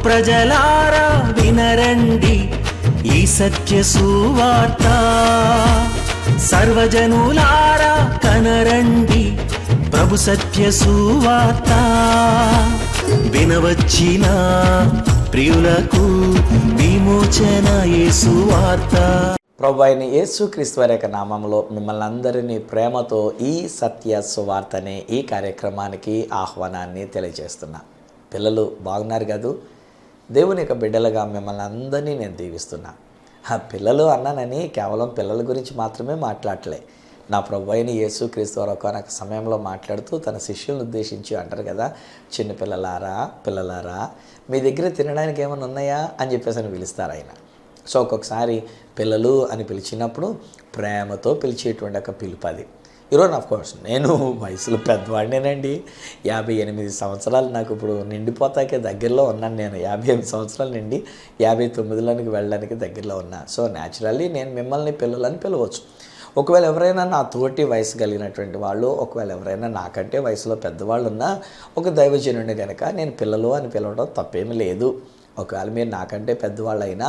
ప్రజలారా వినరండి ఈ సత్య సువార్త, సర్వజనులారా కనరండి ప్రభు సత్య సువార్త. వినవచ్చిన ప్రియులకు విమోచన యేసు వార్త. ప్రభు అయిన యేసుక్రీస్తు వారి యొక్క నామంలో మిమ్మల్ని అందరినీ ప్రేమతో ఈ సత్య సువార్త అనే ఈ కార్యక్రమానికి ఆహ్వానాన్ని తెలియజేస్తున్నా. పిల్లలు బాగున్నారు కదూ? దేవుని యొక్క బిడ్డలుగా మిమ్మల్ని అందరినీ నేను దీవిస్తున్నా. పిల్లలు అన్నానని కేవలం పిల్లల గురించి మాత్రమే మాట్లాడలే. నా ప్రభు అయిన యేసుక్రీస్తు వారు ఒకనొక సమయంలో మాట్లాడుతూ తన శిష్యులను ఉద్దేశించి అంటారు కదా, చిన్న పిల్లలారా మీ దగ్గర తినడానికి ఏమైనా ఉన్నాయా అని చెప్పేసి అని పిలుస్తారు ఆయన. సో ఒక్కొక్కసారి పిల్లలు అని పిలిచినప్పుడు ప్రేమతో పిలిచేటువంటి ఒక పిలుపు అది. ఈరోజు ఆఫ్కోర్స్ నేను వయసులో పెద్దవాడినేనండి. 58 సంవత్సరాలు నాకు ఇప్పుడు నిండిపోతాకే దగ్గరలో ఉన్నాను. నేను 58 సంవత్సరాలు నిండి 59లోనికి వెళ్ళడానికి దగ్గరలో ఉన్నా. సో న్యాచురల్లీ నేను మిమ్మల్ని పిల్లలని పిలవచ్చు. ఒకవేళ ఎవరైనా నా తోటి వయసు కలిగినటువంటి వాళ్ళు, ఒకవేళ ఎవరైనా నాకంటే వయసులో పెద్దవాళ్ళు ఉన్నా ఒక దైవజనుడిని కనుక నేను పిల్లలు అని పిలవడం తప్పేమీ లేదు. ఒకవేళ మీరు నాకంటే పెద్దవాళ్ళు అయినా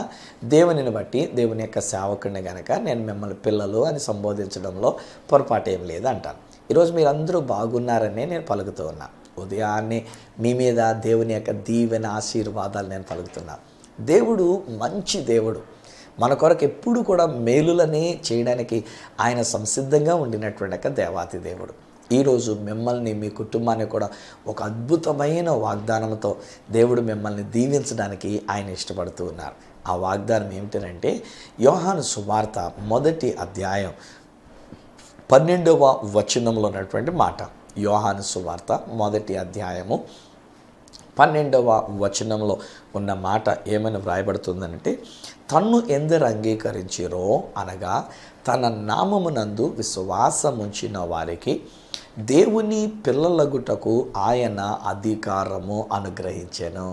దేవునిని బట్టి దేవుని యొక్క సేవకుడిని కనుక నేను మిమ్మల్ని పిల్లలు అని సంబోధించడంలో పొరపాటు ఏం లేదు అంటాను. ఈరోజు మీరందరూ బాగున్నారని నేను పలుకుతూ ఉన్నా. ఉదయాన్నే మీ మీద దేవుని యొక్క దీవెన ఆశీర్వాదాలు నేను పలుకుతున్నా. దేవుడు మంచి దేవుడు. మన కొరకు ఎప్పుడు కూడా మేలులని చేయడానికి ఆయన సంసిద్ధంగా ఉండినటువంటి ఒక దేవాతి దేవుడు. ఈరోజు మిమ్మల్ని మీ కుటుంబాన్ని కూడా ఒక అద్భుతమైన వాగ్దానంతో దేవుడు మిమ్మల్ని దీవించడానికి ఆయన ఇష్టపడుతూ ఉన్నారు. ఆ వాగ్దానం ఏమిటంటే యోహాను సువార్త 1వ అధ్యాయం 12వ వచనంలో ఉన్నటువంటి మాట. యోహాను సువార్త 1వ అధ్యాయము 12వ వచనంలో ఉన్న మాట ఏమని వ్రాయబడుతుందంటే, తన్ను ఎందరు అంగీకరించిరో అనగా తన నామమునందు విశ్వాసముంచిన వారికి దేవుని పిల్లలగుటకు ఆయన అధికారము అనుగ్రహించెను.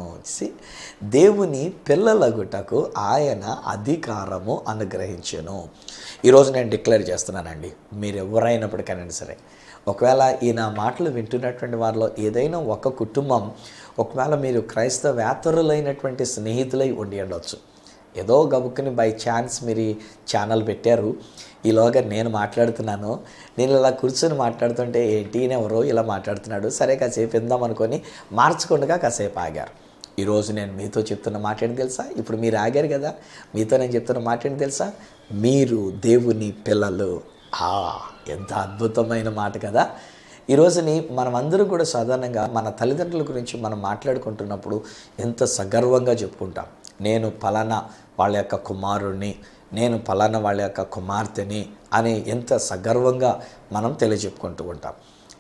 దేవుని పిల్లలగుటకు ఆయన అధికారము అనుగ్రహించెను. ఈరోజు నేను డిక్లేర్ చేస్తున్నానండి, మీరు ఎవరైనప్పటికైనా సరే, ఒకవేళ ఈ నా మాటలు వింటున్నటువంటి వారిలో ఏదైనా ఒక కుటుంబం, ఒకవేళ మీరు క్రైస్తవేతరులైనటువంటి స్నేహితులై ఉండి ఉండవచ్చు. ఏదో గబుక్కుని బై ఛాన్స్ మీరు ఈ ఛానల్ పెట్టారు, ఈలోగా నేను మాట్లాడుతున్నాను. నేను ఇలా కూర్చొని మాట్లాడుతుంటే ఏంటి ఎవరో ఇలా మాట్లాడుతున్నాడు, సరే కాసేపు ఇందాం అనుకొని మార్చకుండా కాసేపు ఆగారు. ఈరోజు నేను మీతో చెప్తున్న మాట ఏంటి తెలుసా? ఇప్పుడు మీరు ఆగారు కదా, మీతో నేను చెప్తున్న మాట ఏంటి తెలుసా? మీరు దేవుని పిల్లలు. ఎంత అద్భుతమైన మాట కదా. ఈరోజుని మనమందరూ కూడా సాధారణంగా మన తల్లిదండ్రుల గురించి మనం మాట్లాడుకుంటున్నప్పుడు ఎంత సగర్వంగా చెప్పుకుంటాం. నేను పలానా వాళ్ళ యొక్క కుమారుడిని, నేను పలానా వాళ్ళ యొక్క కుమార్తెని అని ఎంత సగర్వంగా మనం తెలియజెప్పుకుంటూ ఉంటాం.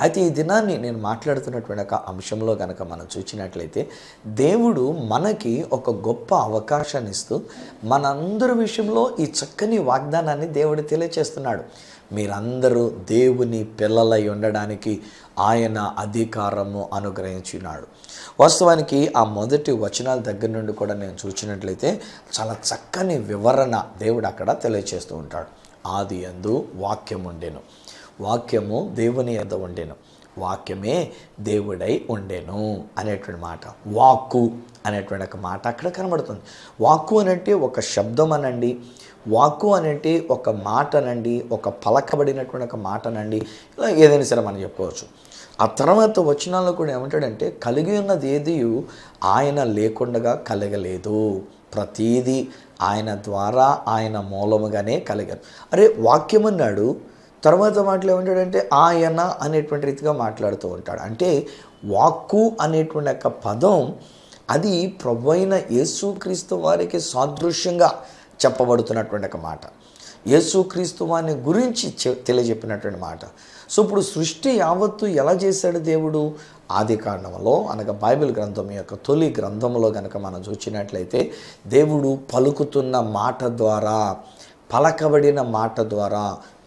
అయితే ఈ దినాన్ని నేను మాట్లాడుతున్నటువంటి ఒక అంశంలో కనుక మనం చూసినట్లయితే, దేవుడు మనకి ఒక గొప్ప అవకాశాన్ని ఇస్తూ మనందరి విషయంలో ఈ చక్కని వాగ్దానాన్ని దేవుడు తెలియచేస్తున్నాడు. మీరందరూ దేవుని పిల్లలై ఉండడానికి ఆయన అధికారము అనుగ్రహించినాడు. వాస్తవానికి ఆ మొదటి వచనాల దగ్గర నుండి కూడా నేను చూసినట్లయితే చాలా చక్కని వివరణ దేవుడు అక్కడ తెలియచేస్తూ ఉంటాడు. ఆది యందు వాక్యం ఉండెను, వాక్యము దేవుని యొద్ద ఉండెను, వాక్యమే దేవుడై ఉండెను అనేటువంటి మాట. వాక్కు అనేటువంటి ఒక మాట అక్కడ కనబడుతుంది. వాక్కు అనంటే ఒక శబ్దం అనండి, వాక్కు అనంటే ఒక మాట అనండి, ఒక పలకబడినటువంటి ఒక మాట అనండి, ఇలా ఏదైనా సరే మనం చెప్పుకోవచ్చు. ఆ తర్వాత వచనాల్లో కూడా ఏమంటాడంటే, కలిగి ఉన్నది ఏది ఆయన లేకుండా కలగలేదు, ప్రతీది ఆయన ద్వారా ఆయన మూలముగానే కలిగారు. అరే వాక్యం అన్నాడు, తర్వాత మాటలు ఏమంటాడంటే ఆయన అనేటువంటి రీతిగా మాట్లాడుతూ ఉంటాడు. అంటే వాక్కు అనేటువంటి ఒక పదం అది ప్రభువైన యేసుక్రీస్తు వారికి సాదృశ్యంగా చెప్పబడుతున్నటువంటి ఒక మాట, యేసుక్రీస్తు వారిని గురించి తెలియజెప్పినటువంటి మాట. సో ఇప్పుడు సృష్టి యావత్తు ఎలా చేశాడు దేవుడు? ఆది కాండంలో అనగా బైబిల్ గ్రంథం యొక్క తొలి గ్రంథంలో కనుక మనం చూసినట్లయితే, దేవుడు పలుకుతున్న మాట ద్వారా, పలకబడిన మాట ద్వారా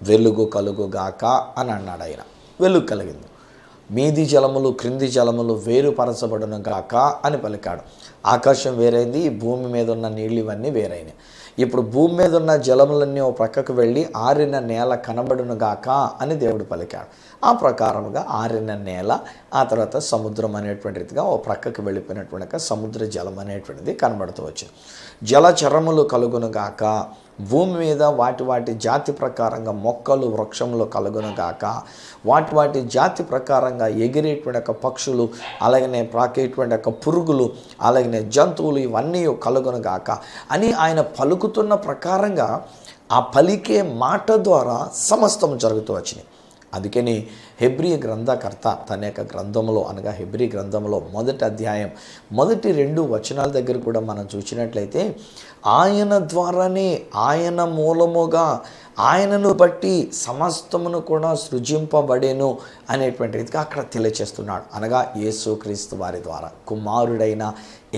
వెలుగు కలుగుగాక అని అన్నాడు. ఆయన వెలుగు కలిగింది. మీది జలములు క్రింది జలములు వేరుపరచబడును గాక అని పలికాడు. ఆకాశం వేరైంది, భూమి మీద ఉన్న నీళ్ళు ఇవన్నీ వేరైనాయి. ఇప్పుడు భూమి మీద ఉన్న జలములన్నీ ఓ ప్రక్కకు వెళ్ళి ఆరిన నేల కనబడునుగాక అని దేవుడు పలికాడు. ఆ ప్రకారముగా ఆరిన నేల, ఆ తర్వాత సముద్రం అనేటువంటి రీతిగా ఓ ప్రక్కకు వెళ్ళిపోయినటువంటి సముద్ర జలం అనేటువంటిది కనబడుతూ వచ్చింది. జలచరములు కలుగునుగాక, భూమి మీద వాటి జాతి ప్రకారంగా మొక్కలు వృక్షములు కలుగునుగాక, వాటి జాతి ప్రకారంగా ఎగిరేటువంటి పక్షులు, అలాగనే ప్రాకేటువంటి పురుగులు, అలాగనే జంతువులు ఇవన్నీ కలుగునుగాక అని ఆయన పలుకుతున్న ప్రకారంగా ఆ పలికే మాట ద్వారా సమస్తం జరుగుతూ వచ్చినాయి. అందుకని హెబ్రీ గ్రంథకర్త తన యొక్క గ్రంథంలో అనగా హెబ్రీ గ్రంథంలో 1వ అధ్యాయం 1-2 వచనాల దగ్గర కూడా మనం చూసినట్లయితే ఆయన ద్వారానే, ఆయన మూలముగా, ఆయనను బట్టి సమస్తమును కూడా సృజింపబడేను అనేటువంటి రీతిగా అక్కడ తెలియచేస్తున్నాడు. అనగా యేసుక్రీస్తు వారి ద్వారా, కుమారుడైన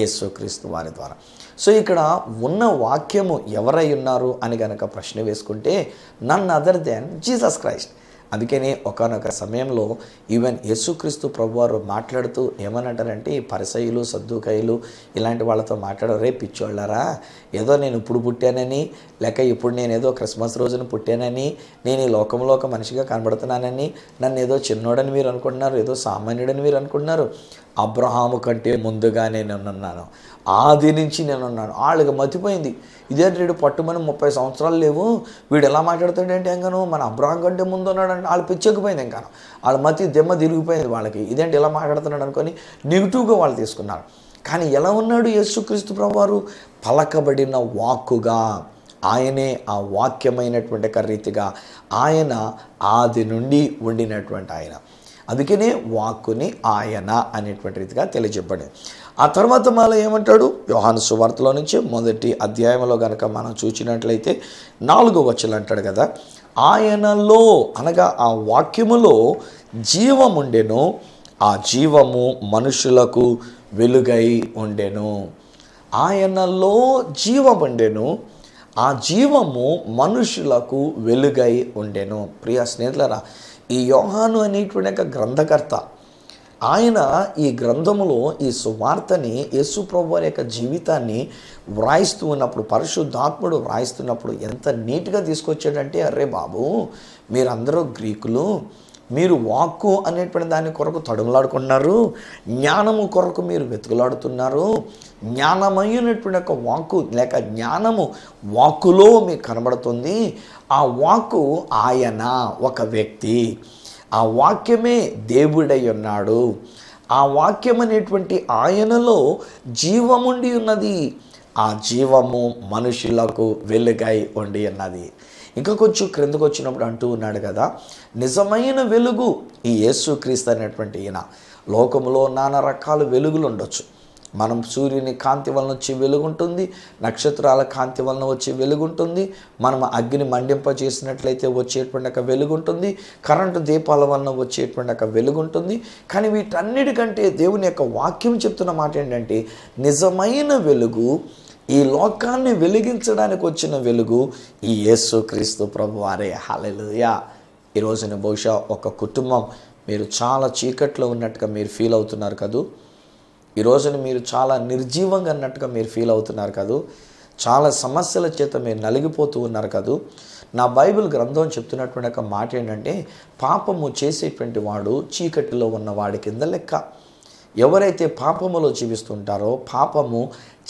యేసుక్రీస్తు వారి ద్వారా. సో ఇక్కడ ఉన్న వాక్యము ఎవరై ఉన్నారు అని గనక ప్రశ్న వేసుకుంటే none other than Jesus Christ. అందుకని ఒకానొక సమయంలో ఈవెన్ యేసుక్రీస్తు ప్రభువారు మాట్లాడుతూ ఏమనంటారంటే, ఈ పరిసయ్యులు సద్దూకయ్యులు ఇలాంటి వాళ్ళతో మాట్లాడారు, రే పిచ్చోళ్ళారా, ఏదో నేను ఇప్పుడు పుట్టానని, లేక ఇప్పుడు నేను ఏదో క్రిస్మస్ రోజున పుట్టానని, నేను ఈ లోకంలో ఒక మనిషిగా కనబడుతున్నానని, నన్ను ఏదో చిన్నోడని మీరు అనుకుంటున్నారు, ఏదో సామాన్యుడని మీరు అనుకుంటున్నారు. అబ్రహాము కంటే ముందుగా నేనున్నాను, ఆది నుంచి నేనున్నాను. వాళ్ళకి మతిపోయింది, ఇదేంటి వీడు పట్టుమని 30 సంవత్సరాలు లేవు, వీడు ఎలా మాట్లాడుతాడేంటి, ఎంగాను మన అబ్రహాం కంటే ముందు ఉన్నాడు అంటే వాళ్ళు పిచ్చెక్కిపోయింది. ఎంగాను వాళ్ళ మతి దెమ్మ తిరిగిపోయింది వాళ్ళకి, ఇదేంటి ఎలా మాట్లాడుతున్నాడు అనుకొని నెగిటివ్గా వాళ్ళు తీసుకున్నారు. కానీ ఎలా ఉన్నాడు యేసుక్రీస్తు ప్రభువారు? పలకబడిన వాక్కుగా, ఆయనే ఆ వాక్యమైనటువంటి రీతిగా, ఆయన ఆది నుండి ఉండినటువంటి ఆయన. అందుకనే వాక్కుని ఆయన అనేటువంటి రీతిగా తెలియజెప్పండి. ఆ తర్వాత మళ్ళీ ఏమంటాడు? యోహాను సువార్తలో నుంచి 1వ అధ్యాయంలో కనుక మనం చూసినట్లయితే 4వ వచనం అంటాడు కదా, ఆయనలో అనగా ఆ వాక్యములో జీవముండెను, ఆ జీవము మనుషులకు వెలుగై ఉండెను. ఆయనలో జీవముండెను, ఆ జీవము మనుషులకు వెలుగై ఉండెను. ప్రియ స్నేహితులారా, ఈ యోహాను అనేటువంటి గ్రంథకర్త ఆయన ఈ గ్రంథములో ఈ సువార్తని, యేసు ప్రభువారి యొక్క జీవితాన్ని వ్రాయిస్తూ ఉన్నప్పుడు, పరిశుద్ధాత్ముడు వ్రాయిస్తున్నప్పుడు ఎంత నీట్గా తీసుకొచ్చాడంటే, అరే బాబు మీరందరూ గ్రీకులు, మీరు వాక్కు అనేటువంటి దాని కొరకు తడుములాడుకున్నారు, జ్ఞానము కొరకు మీరు వెతుకులాడుతున్నారు. జ్ఞానమైనటువంటి ఒక వాక్కు లేక జ్ఞానము వాక్కులో మీకు కనబడుతుంది. ఆ వాక్కు ఆయన ఒక వ్యక్తి, ఆ వాక్యమే దేవుడై ఉన్నాడు. ఆ వాక్యం అనేటువంటి ఆయనలో జీవముండి ఉన్నది, ఆ జీవము మనుషులకు వెలుగై ఉండి ఉన్నది. ఇంకా కొంచెం క్రిందకు వచ్చినప్పుడు అంటూ ఉన్నాడు కదా, నిజమైన వెలుగు ఈ యేసుక్రీస్తు అనేటువంటి ఈయన. లోకంలో నానా రకాల వెలుగులు ఉండొచ్చు. మనం సూర్యుని కాంతి వలన వచ్చే వెలుగుంటుంది, నక్షత్రాల కాంతి వలన వచ్చే వెలుగుంటుంది, మనం అగ్ని మండింప చేసినట్లయితే వచ్చేటువంటి ఒక వెలుగుంటుంది, కరెంటు దీపాల వలన వచ్చేటువంటి ఒక వెలుగుంటుంది. కానీ వీటన్నిటికంటే దేవుని యొక్క వాక్యం చెప్తున్న మాట ఏంటంటే, నిజమైన వెలుగు, ఈ లోకాన్ని వెలిగించడానికి వచ్చిన వెలుగు ఈ యేసుక్రీస్తు ప్రభువారే. హల్లెలూయా. ఈరోజున బహుశా ఒక కుటుంబం మీరు చాలా చీకట్లో ఉన్నట్టుగా మీరు ఫీల్ అవుతున్నారు కదూ. ఈ రోజున మీరు చాలా నిర్జీవంగా అన్నట్టుగా మీరు ఫీల్ అవుతున్నారు కదూ. చాలా సమస్యల చేత మీరు నలిగిపోతూ ఉన్నారు కదూ. నా బైబిల్ గ్రంథం చెప్తున్నటువంటి ఒక మాట ఏంటంటే, పాపము చేసేటువంటి వాడు చీకటిలో ఉన్నవాడి కింద లెక్క. ఎవరైతే పాపములో జీవిస్తుంటారో పాపము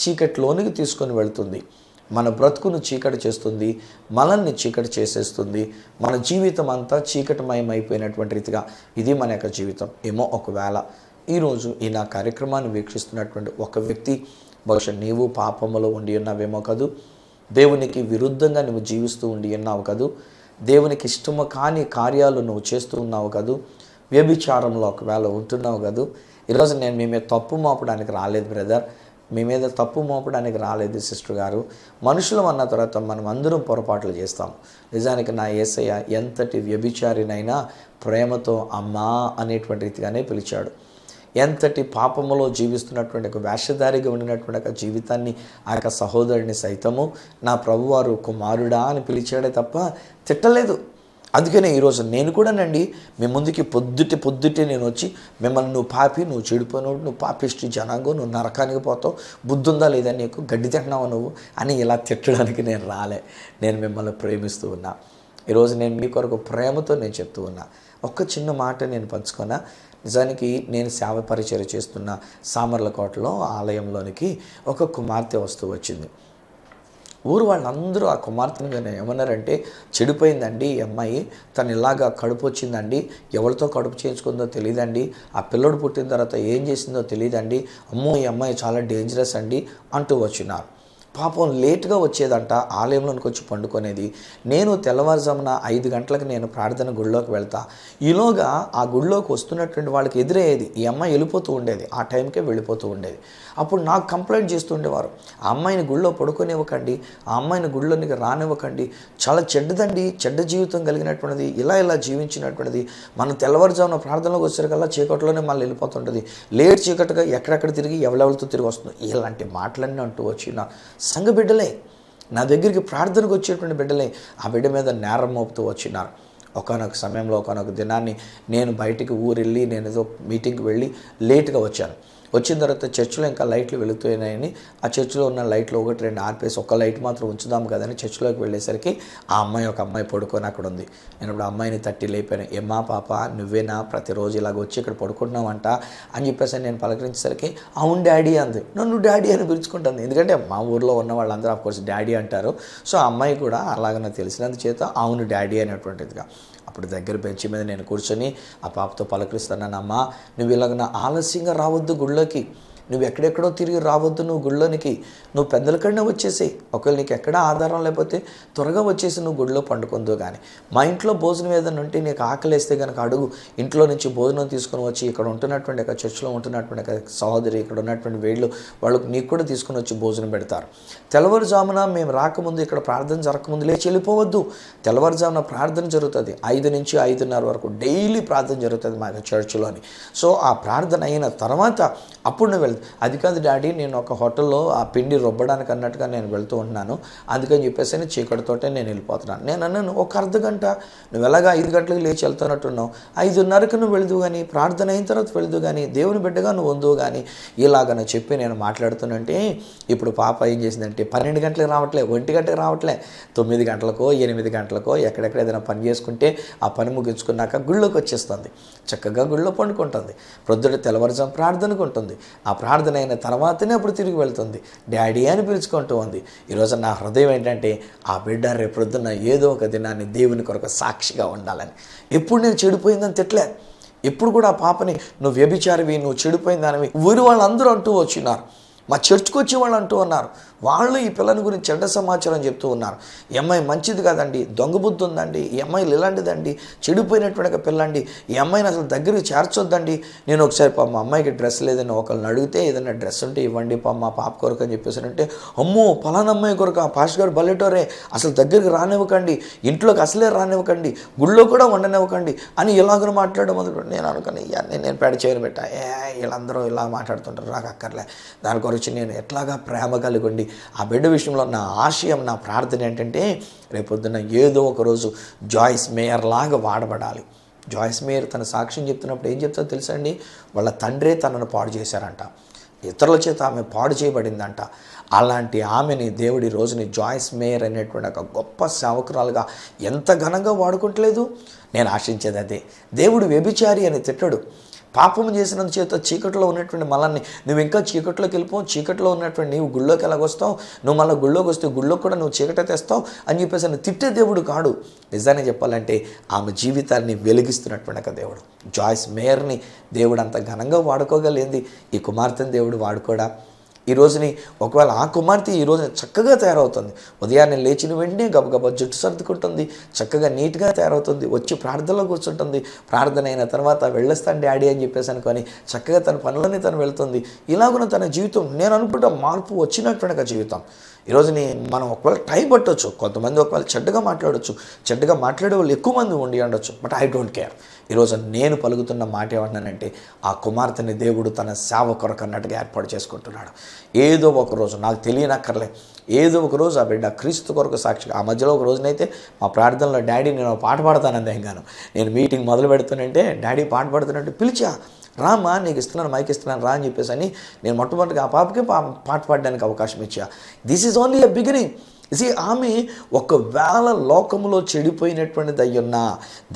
చీకటిలోనికి తీసుకొని వెళ్తుంది, మన బ్రతుకును చీకటి చేస్తుంది, మనల్ని చీకటి చేసేస్తుంది. మన జీవితం అంతా చీకటిమయమైపోయినటువంటి రీతిగా ఇది మన యొక్క జీవితం. ఏమో ఒకవేళ ఈరోజు ఈ నా కార్యక్రమాన్ని వీక్షిస్తున్నటువంటి ఒక వ్యక్తి, బహుశా నీవు పాపములో ఉండి ఉన్నావేమో కదూ, దేవునికి విరుద్ధంగా నువ్వు జీవిస్తూ ఉండి ఉన్నావు కదూ, దేవునికి ఇష్టము కాని కార్యాలు నువ్వు చేస్తూ ఉన్నావు కదూ, వ్యభిచారంలో ఒకవేళ ఉంటున్నావు కదూ. ఈరోజు నేను మీ మీద తప్పు మోపడానికి రాలేదు బ్రదర్, మీ మీద తప్పు మోపడానికి రాలేదు సిస్టర్ గారు. మనుషులం అన్న తర్వాత మనం అందరం పొరపాట్లు చేస్తాం. నిజానికి నా యేసయ్య ఎంతటి వ్యభిచారినైనా ప్రేమతో అమ్మా అనేటువంటి రీతిగానే పిలిచాడు. ఎంతటి పాపములో జీవిస్తున్నటువంటి ఒక వేషధారిగా ఉండినటువంటి ఒక జీవితాన్ని ఆ యొక్క సహోదరుని సైతము నా ప్రభువారు కుమారుడా అని పిలిచాడే తప్ప తిట్టలేదు. అందుకనే ఈరోజు నేను కూడానండి మీ ముందుకి పొద్దుటే నేను వచ్చి మిమ్మల్ని నువ్వు పాపి, నువ్వు చెడిపోయినోడు, నువ్వు పాపిష్టి జనాంగం, నువ్వు నరకానికి పోతావు, బుద్ధి ఉందా లేదా నీకు, గడ్డి తింటున్నావు నువ్వు అని ఇలా తిట్టడానికి నేను రాలే. నేను మిమ్మల్ని ప్రేమిస్తూ ఉన్నా. ఈరోజు నేను మీ కొరకు ప్రేమతో నేను చెప్తూ ఉన్నా. ఒక్క చిన్న మాట నేను పంచుకున్నా. నిజానికి నేను సేవ పరిచర్య చేస్తున్న సామర్లకోటలో ఆలయంలోనికి ఒక కుమార్తె వస్తూ వచ్చింది. ఊరు వాళ్ళందరూ ఆ కుమార్తెను కానీ ఏమన్నారంటే, చెడిపోయిందండి ఈ అమ్మాయి, తను ఇలాగా కడుపు వచ్చిందండి, ఎవరితో కడుపు చేయించుకుందో తెలియదండి, ఆ పిల్లడు పుట్టిన తర్వాత ఏం చేసిందో తెలియదండి, అమ్మో ఈ అమ్మాయి చాలా డేంజరస్ అండి అంటూ వచ్చినారు. పాపం లేట్గా వచ్చేదంట, ఆలయంలోనికి వచ్చి పండుకునేది. నేను తెల్లవారుజామున 5 గంటలకు నేను ప్రార్థన గుడిలోకి వెళ్తా. ఈలోగా ఆ గుడిలోకి వస్తున్నటువంటి వాళ్ళకి ఎదురయ్యేది, ఈ అమ్మాయి వెళ్ళిపోతూ ఉండేది, ఆ టైంకే వెళ్ళిపోతూ ఉండేది. అప్పుడు నాకు కంప్లైంట్ చేస్తూ ఉండేవారు, ఆ అమ్మాయిని గుడిలో పడుకోనివ్వకండి, ఆ అమ్మాయిని గుడిలోనికి రానివ్వకండి, చాలా చెడ్డదండి, చెడ్డ జీవితం కలిగినటువంటిది, ఇలా జీవించినటువంటిది, మనం తెల్లవారుజామున ప్రార్థనలోకి వచ్చేసరికల్లా చీకట్లోనే మళ్ళీ వెళ్ళిపోతుంటుంది, లేట్ చీకటిగా ఎక్కడెక్కడ తిరిగి ఎవరెవరితో తిరిగి వస్తుంది, ఇలాంటి మాటలన్నీ అంటూ వచ్చిన సంఘ బిడ్డలే, నా దగ్గరికి ప్రార్థనకు వచ్చేటువంటి బిడ్డలే ఆ బిడ్డ మీద నేరం మోపుతూ వచ్చినారు. ఒకనొక సమయంలో ఒకనొక దినాన్ని నేను బయటికి ఊరెళ్ళి నేను ఏదో మీటింగ్కి వెళ్ళి లేట్గా వచ్చాను. వచ్చిన తర్వాత చర్చిలో ఇంకా లైట్లు వెలుగుతున్నాయని ఆ చర్చిలో ఉన్న లైట్లు 1-2 ఆర్పేసి ఒక లైట్ మాత్రం ఉంచుదాం కదని చర్చిలోకి వెళ్ళేసరికి ఒక అమ్మాయి పడుకొని అక్కడ ఉంది. నేను ఇప్పుడు అమ్మాయిని తట్టి లేపాను, ఏమ్మా పాప నువ్వేనా ప్రతిరోజు ఇలాగ వచ్చి ఇక్కడ పడుకుంటున్నావంట అని చెప్పేసి నేను పలకరించేసరికి అవును డాడీ అంది. నన్ను డాడీ అని పిలుచుకుంటుంది, ఎందుకంటే మా ఊర్లో ఉన్న వాళ్ళందరూ ఆఫ్కోర్స్ డాడీ అంటారు. సో ఆ అమ్మాయి కూడా అలాగ నాకు తెలిసినందుచేత అవును డాడీ అనేటువంటిదిగా. అప్పుడు దగ్గర బెంచ్ మీద నేను కూర్చొని ఆ పాపతో పలకరిస్తున్నానమ్మా, నువ్వు ఇలాగ ఆలస్యంగా రావద్దు గుళ్ళోకి, నువ్వు ఎక్కడెక్కడో తిరిగి రావద్దు, నువ్వు గుళ్ళోనికి నువ్వు పెద్దల కన్నా వచ్చేసేయి, ఒకవేళ నీకు ఎక్కడ ఆధారం లేకపోతే త్వరగా వచ్చేసి నువ్వు గుడిలో పండుకుందో. కానీ మా ఇంట్లో భోజనం ఏదైనా ఉంటే నీకు ఆకలిస్తే కనుక అడుగు, ఇంట్లో నుంచి భోజనం తీసుకొని వచ్చి ఇక్కడ ఉంటున్నటువంటి చర్చిలో ఉంటున్నటువంటి సహోదరి, ఇక్కడ ఉన్నటువంటి వేళ్ళు వాళ్ళకు నీకు కూడా తీసుకొని వచ్చి భోజనం పెడతారు. తెల్లవారుజామున మేము రాకముందు, ఇక్కడ ప్రార్థన జరగకముందు లేచి వెళ్ళిపోవద్దు, తెల్లవారుజామున ప్రార్థన జరుగుతుంది, 5 నుంచి 5:30 వరకు డైలీ ప్రార్థన జరుగుతుంది మా చర్చిలోని. సో ఆ ప్రార్థన అయిన తర్వాత అప్పుడు నువ్వు అది కాదు డాడీ, నేను ఒక హోటల్లో ఆ పిండి రుబ్బడానికి అన్నట్టుగా నేను వెళ్తూ ఉంటున్నాను, అందుకని చెప్పేసి చీకటితోటే నేను వెళ్ళిపోతున్నాను. నేను అన్నాను, ఒక అర్ధగంట నువ్వు ఎలాగా 5 గంటలకు లేచి వెళ్తున్నట్టున్నావు, 5:30కు నువ్వు వెళ్దు కానీ, ప్రార్థన అయిన తర్వాత వెళ్దు కానీ, దేవుని బిడ్డగా నువ్వు ఉందో కానీ ఇలాగని చెప్పి నేను మాట్లాడుతున్నంటే ఇప్పుడు పాప ఏం చేసిందంటే 12 గంటలకు రావట్లే, 1 గంటకు రావట్లే, 9 గంటలకో 8 గంటలకో ఎక్కడెక్కడ ఏదైనా పని చేసుకుంటే ఆ పని ముగించుకున్నాక గుళ్ళోకి వచ్చేస్తుంది, చక్కగా గుళ్ళో పండుకుంటుంది, ప్రొద్దుట తెల్లవారుజాము ప్రార్థనకు ఉంటుంది, ఆ ప్రార్థన అయిన తర్వాతనే అప్పుడు తిరిగి వెళ్తుంది, డాడీ అని పిలుచుకుంటూ ఉంది. ఈరోజు నా హృదయం ఏంటంటే ఆ బిడ్డ రేపొద్దున ఏదో ఒక దినాన్ని దేవుని కొరకు సాక్షిగా ఉండాలని. ఎప్పుడు నేను చెడిపోయిందని తిట్టలే, ఎప్పుడు కూడా ఆ పాపని నువ్వు వ్యభిచారివి, నువ్వు చెడిపోయిందానివి ఊరి వాళ్ళందరూ అంటూ వచ్చినారు, మా చర్చ్కి వచ్చే వాళ్ళు అంటూ ఉన్నారు, వాళ్ళు ఈ పిల్లని గురించి చెడ్డ సమాచారం చెప్తూ ఉన్నారు. ఈ అమ్మాయి మంచిది కాదండి, దొంగ బుద్ధి ఉందండి, ఈ అమ్మాయిలు ఇలాంటిదండి, చెడిపోయినటువంటి పిల్లండి, ఈ అమ్మాయిని అసలు దగ్గరికి చేర్చొద్దండి. నేను ఒకసారి మా అమ్మాయికి డ్రెస్ లేదని ఒకళ్ళని అడిగితే ఏదైనా డ్రెస్ ఉంటే ఇవ్వండి మా పాప కొరకు అని చెప్పేసారంటే, అమ్మో పలానా అమ్మాయి కొరకు ఆ పాస్ గారు బల్లెటోరే, అసలు దగ్గరికి రానివ్వకండి, ఇంట్లోకి అసలే రానివ్వకండి, గుళ్ళో కూడా ఉండనివ్వకండి అని ఇలాగ మాట్లాడడం మొదలు. నేను అనుకుని నేను పెడ చేయను పెట్టా, వీళ్ళందరూ ఇలా మాట్లాడుతుంటారు, నాకు అక్కర్లే, దాని గురించి నేను ఎట్లాగా ప్రేమ కలిగి ఆ బిడ్డ విషయంలో నా ఆశయం, నా ప్రార్థన ఏంటంటే రేపొద్దున ఏదో ఒకరోజు జాయిస్ మేయర్ లాగా వాడబడాలి. జాయిస్ మేయర్ తన సాక్ష్యం చెప్తున్నప్పుడు ఏం చెప్తారో తెలుసా అండి, వాళ్ళ తండ్రే తనను పాడు చేశారంట, ఇతరుల చేత ఆమె పాడు చేయబడిందంట. అలాంటి ఆమెని దేవుడి రోజుని జాయిస్ మేయర్ అనేటువంటి ఒక గొప్ప సేవకురాలుగా ఎంత ఘనంగా వాడుకుంటలేదు. నేను ఆశించేది అదే. దేవుడు వ్యభిచారి అని తిట్టడు, పాపము చేసినందు చేత చీకట్లో ఉన్నటువంటి మలాన్ని నువ్వు ఇంకా చీకట్లోకి వెళ్ళిపోవు, చీకట్లో ఉన్నటువంటి నీవు గుళ్ళోకి ఎలాగొస్తావు, నువ్వు మళ్ళీ గుళ్ళోకి వస్తే గుళ్ళో కూడా నువ్వు చీకట తెస్తావు అని చెప్పేసి అని తిట్టే దేవుడు కాడు. నిజాన్ని చెప్పాలంటే ఆమె జీవితాన్ని వెలిగిస్తున్నటువంటి ఒక దేవుడు. జాయిస్ మేయర్ని దేవుడు అంత ఘనంగా వాడుకోగలిగింది, ఈ కుమార్తెని దేవుడు వాడుకోడా? ఈ రోజుని ఒకవేళ ఆ కుమార్తె ఈ రోజున చక్కగా తయారవుతుంది, ఉదయాన్నే లేచిన వెంటనే గబగబా జుట్టు సర్దుకుంటుంది, చక్కగా నీట్గా తయారవుతుంది, వచ్చి ప్రార్థనలో కూర్చుంటుంది, ప్రార్థన అయిన తర్వాత వెళ్ళొస్తాను డాడీ అని చెప్పేసి అనుకొని చక్కగా తన పనులని తను వెళ్తుంది. ఇలాగున తన జీవితం నేను అనుకుంటా మార్పు వచ్చినటువంటి జీవితం. ఈరోజుని మనం ఒకవేళ టైం పట్టవచ్చు, కొంతమంది ఒకవేళ చెడ్డగా మాట్లాడవచ్చు, చెడ్డగా మాట్లాడే వాళ్ళు ఎక్కువ మంది ఉండి ఉండొచ్చు, బట్ ఐ డోంట్ కేర్. ఈరోజు నేను పలుకుతున్న మాట ఏమన్నానంటే, ఆ కుమార్తెని దేవుడు తన సేవ కొరకు అన్నట్టుగా ఏర్పాటు చేసుకుంటున్నాడు. ఏదో ఒక రోజు, నాకు తెలియనక్కర్లే, ఏదో ఒక రోజు ఆ బిడ్డ క్రీస్తు కొరకు సాక్షిగా. ఆ మధ్యలో ఒక రోజునైతే మా ప్రార్థనలో డాడీ నేను పాట పాడతానంది ఎంగాను. నేను మీటింగ్ మొదలు పెడుతుంటే డాడీ పాట పాడుతున్నట్టు పిలిచా, రామా నీకు ఇస్తున్నాను, మైక్ ఇస్తున్నాను రా అని చెప్పేసి అని నేను మొట్టమొదటిగా ఆ పాపకే పాట పాడడానికి అవకాశం ఇచ్చా. This is only a beginning. ఆమె ఒకవేళ లోకంలో చెడిపోయినటువంటిది అయ్యున్నా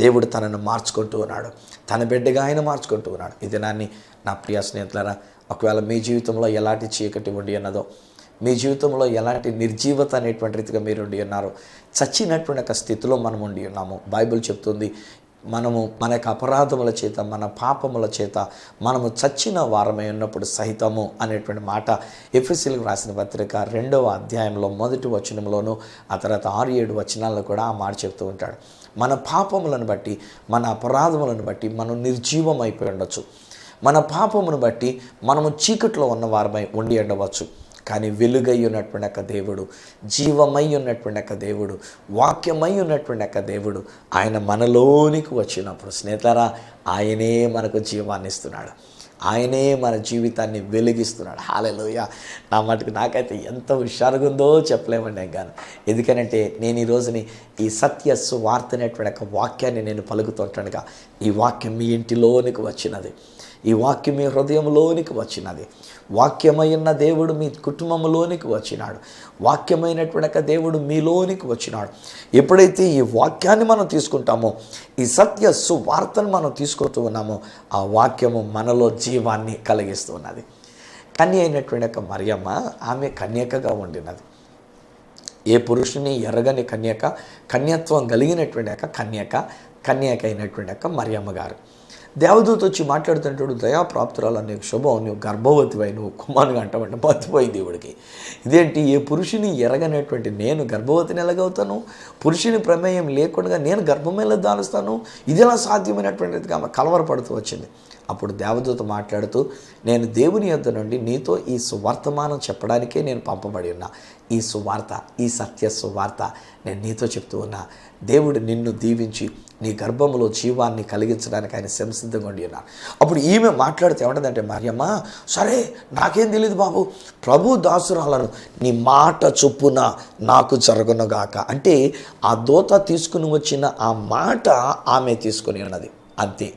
దేవుడు తనను మార్చుకుంటూ ఉన్నాడు, తన బిడ్డగా ఆయన మార్చుకుంటూ ఉన్నాడు. ఇది నాన్ని నా ప్రియ స్నేహితులారా, ఒకవేళ మీ జీవితంలో ఎలాంటి చీకటి ఉండి ఉన్నదో, మీ జీవితంలో ఎలాంటి నిర్జీవత అనేటువంటి రీతిగా మీరు ఉండి ఉన్నారో, చచ్చినటువంటి ఒక స్థితిలో మనం ఉండి ఉన్నాము. బైబిల్ చెప్తుంది, మనము మన యొక్క అపరాధముల చేత, మన పాపముల చేత మనము చచ్చిన వారమై ఉన్నప్పుడు సహితము అనేటువంటి మాట ఎఫెసీయులకు రాసిన పత్రిక 2వ అధ్యాయంలో 1వ వచనంలోను, ఆ తర్వాత 6-7 వచనాల్లో కూడా ఆ మాట చెప్తూ ఉంటాడు. మన పాపములను బట్టి, మన అపరాధములను బట్టి మనం నిర్జీవం అయిపోయి ఉండొచ్చు. మన పాపమును బట్టి మనము చీకట్లో ఉన్న వారమై ఉండి ఉండవచ్చు. కానీ వెలుగై ఉన్నటువంటి యొక్క దేవుడు, జీవమై ఉన్నటువంటి యొక్క దేవుడు, వాక్యమై ఉన్నటువంటి యొక్క దేవుడు, ఆయన మనలోనికి వచ్చినప్పుడు స్నేహితులారా, ఆయనే మనకు జీవాన్ని ఇస్తున్నాడు, ఆయనే మన జీవితాన్ని వెలిగిస్తున్నాడు. హల్లెలూయా. నా మటుకు నాకైతే ఎంత హుషారుగా ఉందో చెప్పలేమండి ఎంగాను. ఎందుకనంటే నేను ఈ రోజుని ఈ సత్య సువార్త అనేటువంటి యొక్క వాక్యాన్ని నేను పలుకుతుంటానుగా, ఈ వాక్యం మీ ఇంటిలోనికి వచ్చినది, ఈ వాక్యం మీ హృదయంలోనికి వచ్చినది. వాక్యమైన దేవుడు మీ కుటుంబంలోనికి వచ్చినాడు, వాక్యమైనటువంటి దేవుడు మీలోనికి వచ్చినాడు. ఎప్పుడైతే ఈ వాక్యాన్ని మనం తీసుకుంటామో, ఈ సత్య సువార్తను మనం తీసుకుంటూ ఉన్నామో, ఆ వాక్యము మనలో జీవాన్ని కలిగిస్తున్నది. కన్య అయినటువంటి యొక్క మరియమ్మ, ఆమె కన్యకగా ఉండినది. ఏ పురుషుని ఎరగని కన్యక, కన్యత్వం కలిగినటువంటి యొక్క కన్యక అయినటువంటి యొక్క మరియమ్మ గారు. దేవదూత వచ్చి మాట్లాడుతుంటాడు, దయాప్రాప్తురాలు నీకు శుభం, నువ్వు గర్భవతివై నువ్వు కుమారుగా అంటామంటే మర్చిపోయింది దేవుడికి. ఇదేంటి, ఏ పురుషుని ఎరగనటువంటి నేను గర్భవతిని ఎలాగవుతాను, పురుషుని ప్రమేయం లేకుండా నేను గర్భం ఎలా దాలుస్తాను, ఇది ఎలా సాధ్యమైనటువంటిదిగా ఆమె కలవరపడుతూ వచ్చింది. అప్పుడు దేవదూత మాట్లాడుతూ, నేను దేవుని యొద్ద నుండి నీతో ఈ సువర్తమానం చెప్పడానికే నేను పంపబడి ఉన్నా. ఈ సువార్త, ఈ సత్య సువార్త నేను నీతో చెప్తూ ఉన్నా. దేవుడు నిన్ను దీవించి నీ గర్భంలో జీవాన్ని కలిగించడానికి ఆయన సంసిద్ధంగా ఉండి ఉన్నారు. అప్పుడు ఈమె మాట్లాడితే ఏమంటుందంటే, మరియమ్మ సరే నాకేం తెలియదు బాబు, ప్రభు దాసురాలను నీ మాట చొప్పున నాకు జరుగునుగాక. అంటే ఆ దూత తీసుకుని వచ్చిన ఆ మాట ఆమె తీసుకుని ఉన్నది, అంతే.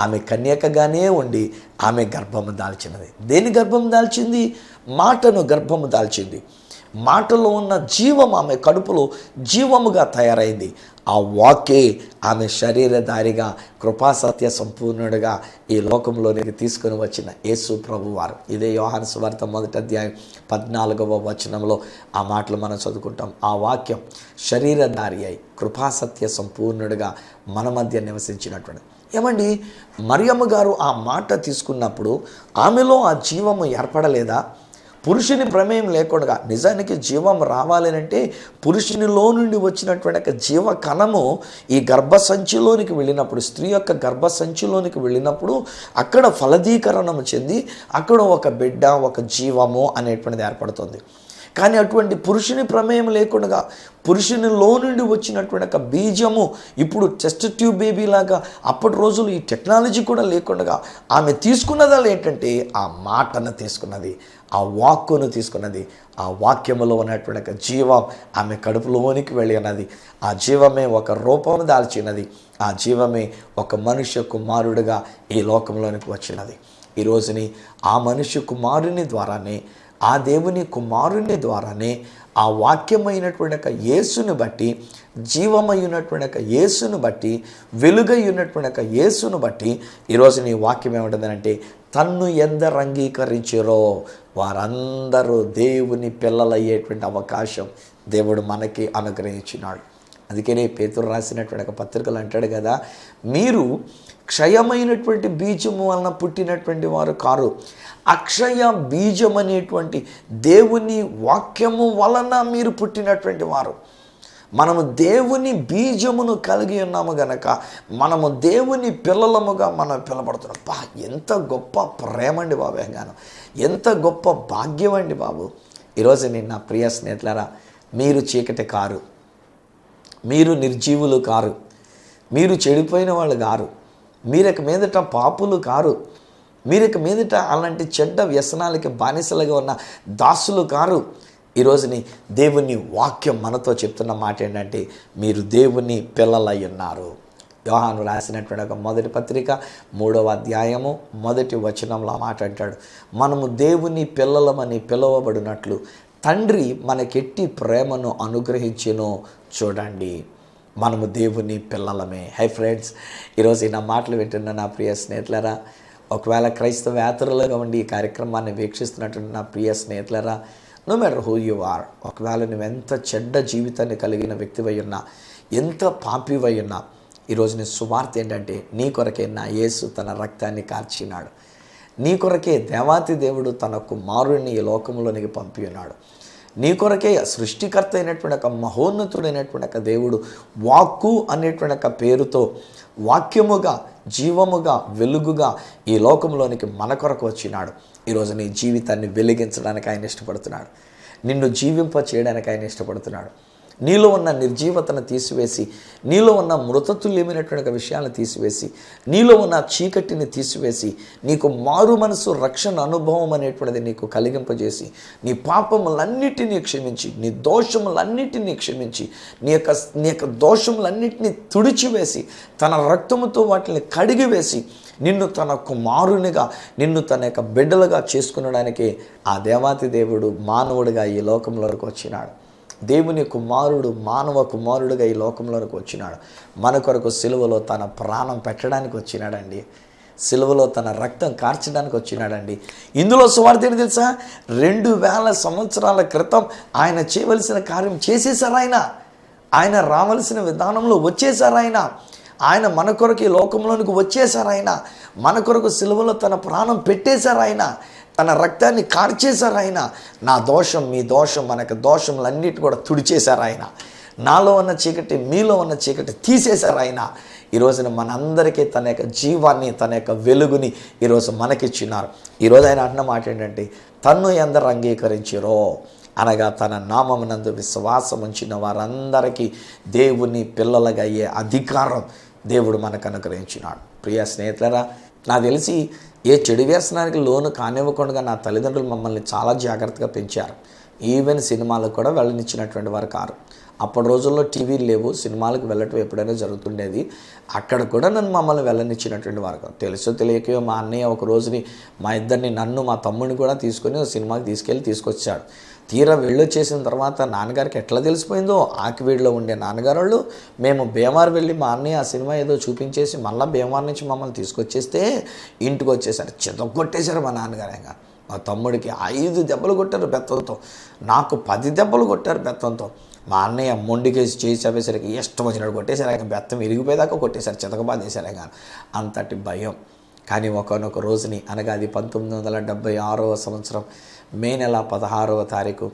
ఆమె కన్యకగానే ఉండి ఆమె గర్భము దాల్చినది. దేని గర్భం దాల్చింది? మాటను గర్భము దాల్చింది. మాటలో ఉన్న జీవం ఆమె కడుపులో జీవముగా తయారైంది. ఆ వాకే ఆమె శరీరధారిగా, కృపాసత్య సంపూర్ణుడిగా ఈ లోకంలోనికి తీసుకుని వచ్చిన యేసు ప్రభువారు. ఇదే యోహాను సువార్త 1వ అధ్యాయం 14వ వచనంలో ఆ మాటలు మనం చదువుకుంటాం. ఆ వాక్యం శరీరధారి అయి కృపాసత్య సంపూర్ణుడిగా మన మధ్య నివసించినటువంటి. ఏమండి, మరియమ్మ గారు ఆ మాట తీసుకున్నప్పుడు ఆమెలో ఆ జీవము ఏర్పడలేదా? పురుషుని ప్రమేయం లేకుండా నిజానికి జీవం రావాలనంటే పురుషునిలో నుండి వచ్చినటువంటి జీవ కణము ఈ గర్భసంచిలోనికి వెళ్ళినప్పుడు, స్త్రీ యొక్క గర్భసంచిలోనికి వెళ్ళినప్పుడు అక్కడ ఫలదీకరణము చెంది అక్కడ ఒక బిడ్డ, ఒక జీవము అనేటువంటిది ఏర్పడుతుంది. కానీ అటువంటి పురుషుని ప్రమేయం లేకుండా పురుషునిలో నుండి వచ్చినటువంటి ఒక బీజము ఇప్పుడు టెస్ట్ ట్యూబ్ బేబీ లాగా, అప్పటి రోజులు ఈ టెక్నాలజీ కూడా లేకుండా ఆమె తీసుకున్నదా ఏంటంటే ఆ మాటను తీసుకున్నది, ఆ వాక్కును తీసుకున్నది. ఆ వాక్యములో ఉన్నటువంటి ఒక జీవం ఆమె కడుపులోనికి వెళ్ళి ఉన్నది. ఆ జీవమే ఒక రూపము దాల్చినది. ఆ జీవమే ఒక మనుష్య కుమారుడిగా ఈ లోకంలోనికి వచ్చినది. ఈ రోజుని ఆ మనుష్య కుమారుని ద్వారానే, ఆ దేవుని కుమారుని ద్వారానే, ఆ వాక్యమైనటువంటి యొక్క యేసుని బట్టి, జీవమైనటువంటి యొక్క యేసును బట్టి, వెలుగై ఉన్నటువంటి యొక్క యేసును బట్టి ఈరోజు నీ వాక్యం ఏమంటుందంటే, తన్ను ఎందరు అంగీకరించారో వారందరూ దేవుని పిల్లలయ్యేటువంటి అవకాశం దేవుడు మనకి అనుగ్రహించినాడు. అందుకనే పేతురు రాసినటువంటి ఒక పత్రికలు అంటాడు కదా, మీరు క్షయమైనటువంటి బీజము వలన పుట్టినటువంటి వారు కారు, అక్షయ బీజం అనేటువంటి దేవుని వాక్యము వలన మీరు పుట్టినటువంటి వారు. మనము దేవుని బీజమును కలిగి ఉన్నాము గనక మనము దేవుని పిల్లలముగా మనం పిలబడుతున్నాం. ఎంత గొప్ప ప్రేమ అండి బాబు, ఎంగాను ఎంత గొప్ప భాగ్యం అండి బాబు. ఈరోజు నేను నా ప్రియ స్నేహితులారా, మీరు చీకటి కారు, మీరు నిర్జీవులు కారు, మీరు చెడిపోయిన వాళ్ళు కారు, మీరిక మీదట పాపులు కారు, మీరిక మీదట అలాంటి చెడ్డ వ్యసనాలకి బానిసలుగా ఉన్న దాసులు కారు. ఈరోజుని దేవుని వాక్యం మనతో చెప్తున్న మాట ఏంటంటే, మీరు దేవుని పిల్లలై ఉన్నారు. యోహాను రాసినటువంటి ఒక మొదటి పత్రిక 3వ అధ్యాయము 1వ వచనంలో మాట అంటాడు, మనము దేవుని పిల్లలమని పిలువబడినట్లు తండ్రి మనకెట్టి ప్రేమను అనుగ్రహించెనో చూడండి. మనము దేవుని పిల్లలమే. హై ఫ్రెండ్స్, ఈరోజు నా మాటలు వింటున్న నా ప్రియ స్నేహితులరా, ఒకవేళ క్రైస్తవ యాత్రలుగా ఉండి ఈ కార్యక్రమాన్ని వీక్షిస్తున్నటువంటి నా ప్రియ స్నేహితులరా, no matter who you are, ఒకవేళ నువ్వు ఎంత చెడ్డ జీవితాన్ని కలిగిన వ్యక్తివై ఉన్నా, ఎంత పాపివై ఉన్నా, ఈరోజు నీ సువార్త ఏంటంటే, నీ కొరకే నా యేసు తన రక్తాన్ని కార్చినాడు. నీ కొరకే దేవాతి దేవుడు తన కుమారుడిని ఈ లోకంలోనికి పంపి ఉన్నాడు. నీ కొరకే సృష్టికర్త అయినటువంటి ఒక మహోన్నతుడైనటువంటి ఒక దేవుడు వాక్కు అనేటువంటి ఒక పేరుతో వాక్యముగా, జీవముగా, వెలుగుగా ఈ లోకంలోనికి మన కొరకు వచ్చినాడు. ఈరోజు నీ జీవితాన్ని వెలిగించడానికి ఆయన ఇష్టపడుతున్నాడు. నిన్ను జీవింప చేయడానికి ఆయన ఇష్టపడుతున్నాడు. నీలో ఉన్న నిర్జీవతను తీసివేసి, నీలో ఉన్న మృతతుల్యమైనటువంటి విషయాలను తీసివేసి, నీలో ఉన్న చీకటిని తీసివేసి, నీకు మారు మనసు రక్షణ అనుభవం అనేటువంటిది నీకు కలిగింపజేసి, నీ పాపములన్నిటినీ క్షమించి, నీ దోషములన్నిటినీ క్షమించి, నీ యొక్క దోషములన్నిటినీ తుడిచివేసి, తన రక్తముతో వాటిని కడిగివేసి, నిన్ను తన కుమారునిగా, నిన్ను తన యొక్క బిడ్డలుగా చేసుకునడానికి ఆ దేవాతి దేవుడు మానవుడిగా ఈ లోకంలోకి వచ్చినాడు. దేవుని కుమారుడు మానవ కుమారుడుగా ఈ లోకంలోకి వచ్చినాడు. మన కొరకు సిలువలో తన ప్రాణం పెట్టడానికి వచ్చినాడండి. సిలువలో తన రక్తం కార్చడానికి వచ్చినాడండి. ఇందులో సువార్త ఏంటి తెలుసా? 2000 సంవత్సరాల క్రితం ఆయన చేయవలసిన కార్యం చేసేసారు. ఆయన రావలసిన విధానంలో వచ్చేసారు. ఆయన మన కొరకు ఈ లోకంలోనికి వచ్చేసారు. మన కొరకు సిలువలో తన ప్రాణం పెట్టేశారు. తన రక్తాన్ని కార్చేశారు. నా దోషం, మీ దోషం, మనకు దోషములన్నిటి కూడా తుడిచేశారు. నాలో ఉన్న చీకటి, మీలో ఉన్న చీకటి తీసేశారు. ఈరోజున మనందరికీ తన యొక్క జీవాన్ని, తన యొక్క వెలుగుని ఈరోజు మనకిచ్చినారు. ఈరోజు ఆయన అంటున్న మాట ఏంటంటే, తన్ను ఎందరు అంగీకరించిరో అనగా తన నామమునందు విశ్వాసం ఉంచిన వారందరికీ దేవుని పిల్లలుగా అయ్యే అధికారం దేవుడు మనకు అనుగ్రహించినాడు. ప్రియ స్నేహితులరా, నాకు తెలిసి ఏ చెడు వ్యసనానికి లోను కానివ్వకుండా నా తల్లిదండ్రులు మమ్మల్ని చాలా జాగ్రత్తగా పెంచారు. ఈవెన్ సినిమాలకు కూడా వెళ్ళనిచ్చినటువంటి వారు కారు. అప్పటి రోజుల్లో టీవీలు లేవు, సినిమాలకు వెళ్ళటం ఎప్పుడైనా జరుగుతుండేది. అక్కడ కూడా మమ్మల్ని వెళ్ళనిచ్చినటువంటి వారు కాదు. తెలుసో తెలియకో మా అన్నయ్య ఒక రోజుని మా ఇద్దరిని, నన్ను మా తమ్ముడిని కూడా తీసుకొని సినిమాకి తీసుకొచ్చాడు. తీరా వెళ్ళొచ్చేసిన తర్వాత నాన్నగారికి ఎట్లా తెలిసిపోయిందో, ఆకివీడిలో ఉండే నాన్నగారు వాళ్ళు, మేము భీమార్ వెళ్ళి మా అన్నయ్య ఆ సినిమా ఏదో చూపించేసి మళ్ళీ భీమార్ నుంచి మమ్మల్ని తీసుకొచ్చేస్తే ఇంటికి వచ్చేసారు. చెదగొట్టేశారు మా నాన్నగారు. మా తమ్ముడికి 5 దెబ్బలు కొట్టారు బెత్తంతో, నాకు 10 దెబ్బలు కొట్టారు బెత్తంతో. మా అన్నయ్య మొండికేసి చేసి అవేసరికి ఇష్టం వచ్చినట్టు కొట్టేశారు. బెత్తం ఇరిగిపోయేదాకా కొట్టేశారు, చితకబాదేశారు. అంతటి భయం. కానీ ఒకనొక రోజుని, అనగా అది 1976వ సంవత్సరం మే నెల 16వ తారీఖు,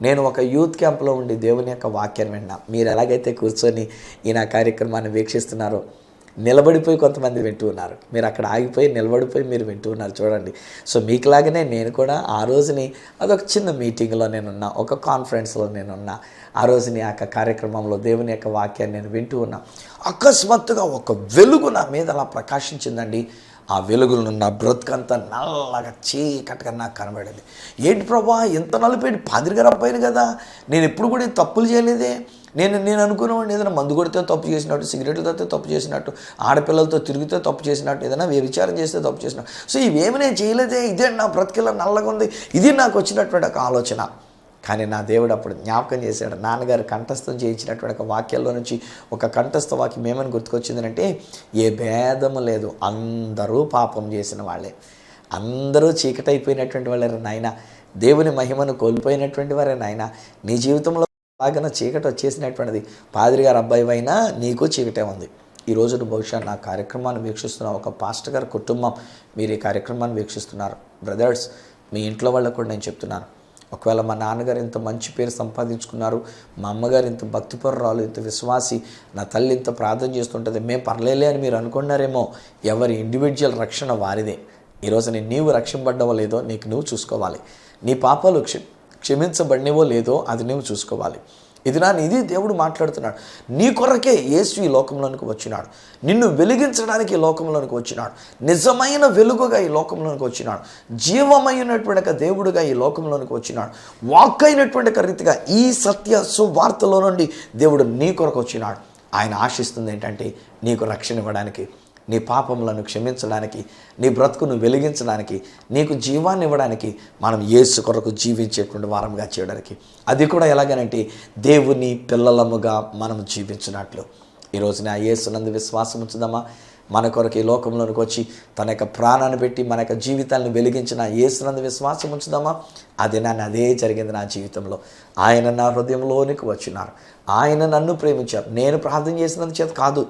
నేను ఒక యూత్ క్యాంప్లో ఉండి దేవుని యొక్క వాక్యాన్ని విన్నా. మీరు ఎలాగైతే కూర్చొని ఈ నా కార్యక్రమాన్ని వీక్షిస్తున్నారో, నిలబడిపోయి కొంతమంది వింటూ ఉన్నారు. మీరు అక్కడ ఆగిపోయి నిలబడిపోయి మీరు వింటూ ఉన్నారు చూడండి. సో మీకులాగానే నేను కూడా ఆ రోజుని అదొక చిన్న మీటింగ్లో నేనున్నా, ఒక కాన్ఫరెన్స్లో నేనున్నా. ఆ రోజుని ఆ కార్యక్రమంలో దేవుని యొక్క వాక్యాన్ని నేను వింటూ ఉన్నా. అకస్మాత్తుగా ఒక వెలుగు నా మీద అలా ప్రకాశించిందండి. ఆ వెలుగులను నా బ్రతుకంతా నల్లగా చీకటిగా నాకు కనబడింది. ఏంటి ప్రభా, ఎంత నలిపేది, పాదిరిగారు అబ్బాయిని కదా, నేను ఎప్పుడు కూడా తప్పులు చేయలేదే. నేను అనుకునేవాడిని ఏదైనా మందు కొడితే తప్పు చేసినట్టు, సిగరెట్లు తాగితే తప్పు చేసినట్టు, ఆడపిల్లలతో తిరిగితే తప్పు చేసినట్టు, ఏదైనా వ్యభిచారం చేస్తే తప్పు చేసినట్టు. సో ఇవేమి నేను చేయలేదే, ఇదే నా బ్రతికిలా నల్లగా ఉంది, ఇది నాకు వచ్చినటువంటి ఒక ఆలోచన. కానీ నా దేవుడు అప్పుడు జ్ఞాపకం చేశాడు. నాన్నగారు కంఠస్థం చేయించినటువంటి ఒక వాక్యాల్లో నుంచి ఒక కంఠస్థ వాక్యం ఏమని గుర్తుకొచ్చిందంటే, ఏ భేదము లేదు, అందరూ పాపం చేసిన వాళ్ళే, అందరూ చీకటైపోయినటువంటి వాళ్ళే నాయన, దేవుని మహిమను కోల్పోయినటువంటి వారే నాయన. నీ జీవితంలో బాగా చీకటి వచ్చేసినటువంటిది, పాదిరి గారు అబ్బాయి అయినా నీకు చీకటే ఉంది. ఈ రోజున బహుశా నా కార్యక్రమాన్ని వీక్షిస్తున్న ఒక పాస్టర్ గారి కుటుంబం మీరు ఈ కార్యక్రమాన్ని వీక్షిస్తున్నారు. బ్రదర్స్, మీ ఇంట్లో వాళ్ళకు కూడా నేను చెప్తున్నాను, ఒకవేళ మా నాన్నగారు ఇంత మంచి పేరు సంపాదించుకున్నారు, మా అమ్మగారు ఇంత భక్తిపరురాలు, ఇంత విశ్వాసి, నా తల్లి ఇంత ప్రార్థన చేస్తుంటుంది, మేము పర్లేలే అని మీరు అనుకున్నారేమో. ఎవరి ఇండివిజువల్ రక్షణ వారిదే. ఈరోజు నీవు రక్షింపడ్డవో లేదో నీకు నువ్వు చూసుకోవాలి. నీ పాపాలు క్షమించబడినవో లేదో అది నువ్వు చూసుకోవాలి. ఇది దేవుడు మాట్లాడుతున్నాడు. నీ కొరకే యేసు ఈ లోకంలోనికి వచ్చినాడు. నిన్ను వెలిగించడానికి ఈ లోకంలోనికి వచ్చినాడు. నిజమైన వెలుగుగా ఈ లోకంలోనికి వచ్చినాడు. జీవమైనటువంటి దేవుడుగా ఈ లోకంలోనికి వచ్చినాడు. వాక్ అయినటువంటి రీతిగా ఈ సత్య సువార్తలో నుండి దేవుడు నీ కొరకు వచ్చినాడు. ఆయన ఆశిస్తుంది ఏంటంటే నీకు రక్షణ ఇవ్వడానికి, నీ పాపములను క్షమించడానికి, నీ బ్రతుకును వెలిగించడానికి, నీకు జీవాన్ని ఇవ్వడానికి, మనం యేసు కొరకు జీవించేటువంటి వారంగా చేయడానికి. అది కూడా ఎలాగనంటే దేవుని పిల్లలముగా మనం జీవించినట్లు. ఈరోజు నా యేసునందు విశ్వాసం ఉంచుదామా? మన కొరకు ఈ లోకంలోనికి వచ్చి తన యొక్క ప్రాణాన్ని పెట్టి మన యొక్క జీవితాలను వెలిగించిన యేసునందు విశ్వాసం ఉంచుదామా? అదే జరిగింది నా జీవితంలో. ఆయన నా హృదయంలోనికి వచ్చినారు. ఆయన నన్ను ప్రేమించారు. నేను ప్రార్థన చేసినంత చేత కాదు,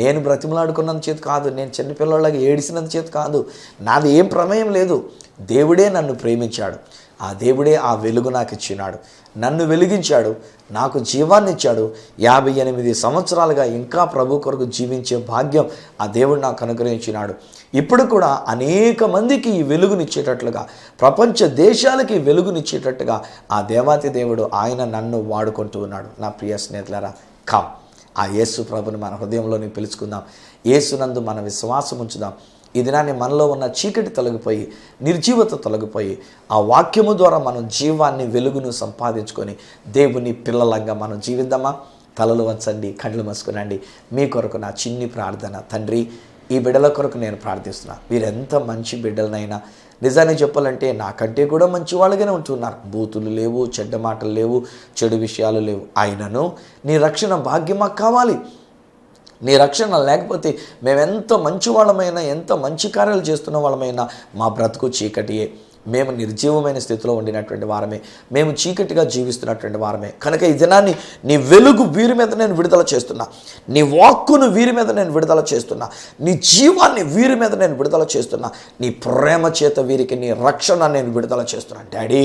నేను బ్రతిమలాడుకున్నంత చేత కాదు, నేను చిన్నపిల్లలాగా ఏడిసినంత చేత కాదు, నాది ఏం ప్రమేయం లేదు. దేవుడే నన్ను ప్రేమించాడు. ఆ దేవుడే ఆ వెలుగు నాకు ఇచ్చినాడు, నన్ను వెలిగించాడు, నాకు జీవాన్ని ఇచ్చాడు. 58 సంవత్సరాలుగా ఇంకా ప్రభు కొరకు జీవించే భాగ్యం ఆ దేవుడు నాకు అనుగ్రహించినాడు. ఇప్పుడు కూడా అనేక మందికి ఈ వెలుగునిచ్చేటట్లుగా, ప్రపంచ దేశాలకి వెలుగునిచ్చేటట్టుగా ఆ దేవాతి దేవుడు ఆయన నన్ను వాడుకుంటూ ఉన్నాడు. నా ప్రియ స్నేహితులారా, కమ్, ఆ యేసు ప్రభుని మన హృదయంలోని పిలుచుకుందాం. యేసునందు మన విశ్వాసం ఉంచుదాం. ఈ దినాన్ని మనలో ఉన్న చీకటి తొలగిపోయి, నిర్జీవత తొలగిపోయి, ఆ వాక్యము ద్వారా మనం జీవాన్ని, వెలుగును సంపాదించుకొని దేవుని పిల్లలంగా మనం జీవిద్దామా? తలలు వంచండి, కళ్ళు మూసుకునండి. మీ కొరకు నా చిన్ని ప్రార్థన. తండ్రి, ఈ బిడ్డల కొరకు నేను ప్రార్థిస్తున్నా. వీరెంత మంచి బిడ్డలనైనా నిజాన్ని చెప్పాలంటే నాకంటే కూడా మంచి వాళ్ళగానే ఉంటున్నారు. బూతులు లేవు, చెడ్డ మాటలు లేవు, చెడు విషయాలు లేవు. అయినను నీ రక్షణ భాగ్యం మాకు కావాలి. నీ రక్షణ లేకపోతే మేమెంత మంచి వాళ్ళమైనా, ఎంత మంచి కార్యాలు చేస్తున్న వాళ్ళమైనా మా బ్రతుకు చీకటియే. మేము నిర్జీవమైన స్థితిలో ఉండినటువంటి వారమే, మేము చీకటిగా జీవిస్తున్నటువంటి వారమే. కనుక ఈ దినాన్ని నీ వెలుగు వీరి మీద నేను విడుదల చేస్తున్నా, నీ వాక్కును వీరి మీద నేను విడుదల చేస్తున్నా, నీ జీవాన్ని వీరి మీద నేను విడుదల చేస్తున్నా, నీ ప్రేమ చేత వీరికి నీ రక్షణ నేను విడుదల చేస్తున్నా. డాడీ,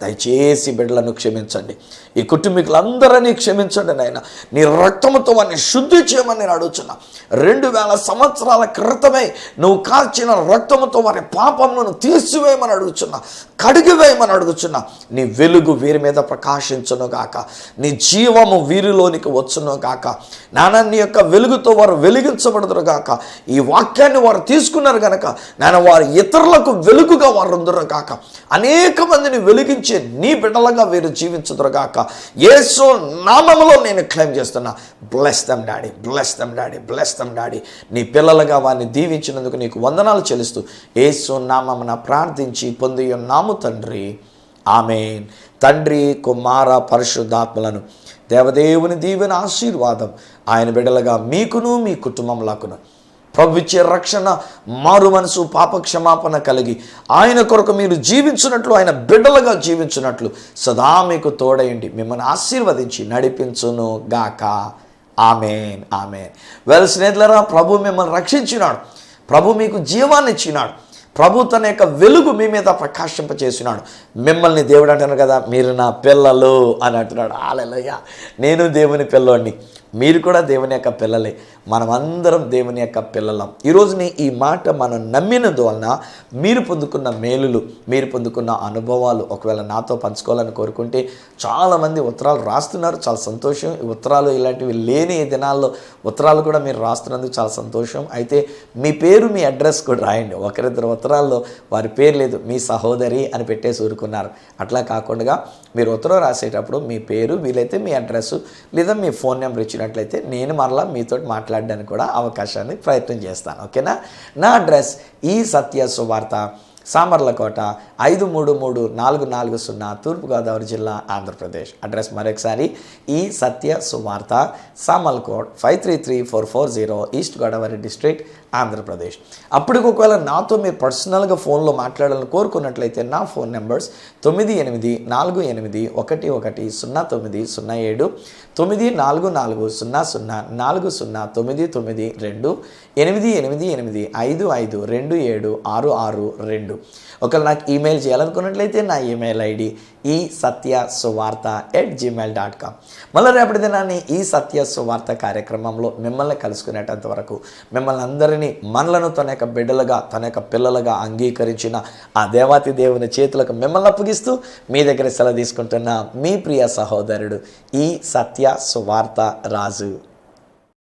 దయచేసి బిడ్డలను క్షమించండి, ఈ కుటుంబీకులందరినీ క్షమించండి నాయన. నీ రక్తముతో వారిని శుద్ధి చేయమని నేను అడుగుతున్నా. 2000 సంవత్సరాల క్రితమే నువ్వు కార్చిన రక్తముతో వారి పాపములను తీసివేయమని అడుగుతున్నా, కడిగివేయమని అడుగుచున్నా. నీ వెలుగు వీరి మీద ప్రకాశించును గాక, నీ జీవము వీరిలోనికి వచ్చును గాక. నాన్న, నీ యొక్క వెలుగుతో వారు వెలిగించబడుదురు గాక. ఈ వాక్యాన్ని వారు తీసుకున్నారు గనక నాన్న, వారు ఇతరులకు వెలుగుగా వారు ఉందురు గాక. అనేక మందిని వెలిగించే నీ బిడ్డలుగా వీరు జీవించుదురు గాక. యేసు నామములో నేను క్లెయిమ్ చేస్తున్నా. Bless them daddy, bless them daddy, bless them daddy. నీ పిల్లలుగా వారిని దీవించినందుకు నీకు వందనాలు చెల్లిస్తూ యేసు నామమున ప్రార్థించి పొంది ఉన్నాము తండ్రి, ఆమేన్. తండ్రి, కుమార, పరిశుద్ధాత్మలను దేవదేవుని దీవెన ఆశీర్వాదం ఆయన బిడ్డలుగా మీకును మీ కుటుంబములకును ప్రభుత్వ రక్షణ, మారు మనసు, పాప క్షమాపణ కలిగి ఆయన కొరకు మీరు జీవించున్నట్లు, ఆయన బిడ్డలుగా జీవించున్నట్లు సదా మీకు తోడయండి, మిమ్మల్ని ఆశీర్వదించి నడిపించును గాక. ఆమేన్, ఆమేన్. స్నేహితులారా, ప్రభు మిమ్మల్ని రక్షించినాడు, ప్రభు మీకు జీవాన్ని ఇచ్చినాడు, ప్రభు తన యొక్క వెలుగు మీ మీద ప్రకాశింపచేసినాడు. మిమ్మల్ని దేవుడు అంటున్నారు కదా, మీరు నా పిల్లలు అని అంటున్నాడు. హల్లెలూయా. నేను దేవుని పిల్లోడిని, మీరు కూడా దేవుని యొక్క పిల్లలే. మనమందరం దేవుని యొక్క పిల్లలం. ఈరోజుని ఈ మాట మనం నమ్మినందువలన మీరు పొందుకున్న మేలులు, మీరు పొందుకున్న అనుభవాలు ఒకవేళ నాతో పంచుకోవాలని కోరుకుంటే చాలామంది ఉత్తరాలు రాస్తున్నారు, చాలా సంతోషం. ఈ ఉత్తరాలు ఇలాంటివి లేని దినాల్లో ఉత్తరాలు కూడా మీరు రాస్తున్నందుకు చాలా సంతోషం. అయితే మీ పేరు, మీ అడ్రస్ కూడా రాయండి. ఒకరిద్దరు ఉత్తరాల్లో వారి పేరు లేదు, మీ సహోదరి అని పెట్టేసి ఊరుకున్నారు. అట్లా కాకుండా మీరు ఉత్తరం రాసేటప్పుడు మీ పేరు, వీలైతే మీ అడ్రస్ లేదా మీ ఫోన్ నెంబర్ ఇచ్చినట్లయితే నేను మరలా మీతో మాట్లాడడానికి కూడా అవకాశాన్ని ప్రయత్నం చేస్తాను. ఓకేనా? నా అడ్రస్ ఈ సత్య సువార్త, సామర్లకోట 533440, తూర్పుగోదావరి జిల్లా, ఆంధ్రప్రదేశ్. అడ్రస్ మరొకసారి ఈ సత్య సువార్త, సామర్లకోట్ 533440, ఈస్ట్ గోదావరి డిస్ట్రిక్ట్, ఆంధ్రప్రదేశ్. అప్పటికి ఒకవేళ నాతో మీరు పర్సనల్గా ఫోన్లో మాట్లాడాలని కోరుకున్నట్లయితే నా ఫోన్ నెంబర్స్ 9848110907, 9440040992, 8888552766. ఒకవేళ నాకు ఈమెయిల్ చేయాలనుకున్నట్లయితే నా ఈమెయిల్ ఐడి ఈ సత్య సువార్త @gmail.com. మళ్ళీ రేపటి దినాన్ని ఈ సత్య సువార్త కార్యక్రమంలో మిమ్మల్ని కలుసుకునేటంత వరకు మిమ్మల్ని అందరినీ తీసుకుని మనలను తన యొక్క బిడ్డలుగా తన యొక్క పిల్లలుగా అంగీకరించిన ఆ దేవాతి దేవుని చేతులకు మిమ్మల్ని అప్పగిస్తూ మీ దగ్గర సెలవు తీసుకుంటున్న మీ ప్రియ సహోదరుడు ఈ సత్య సువార్త రాజు.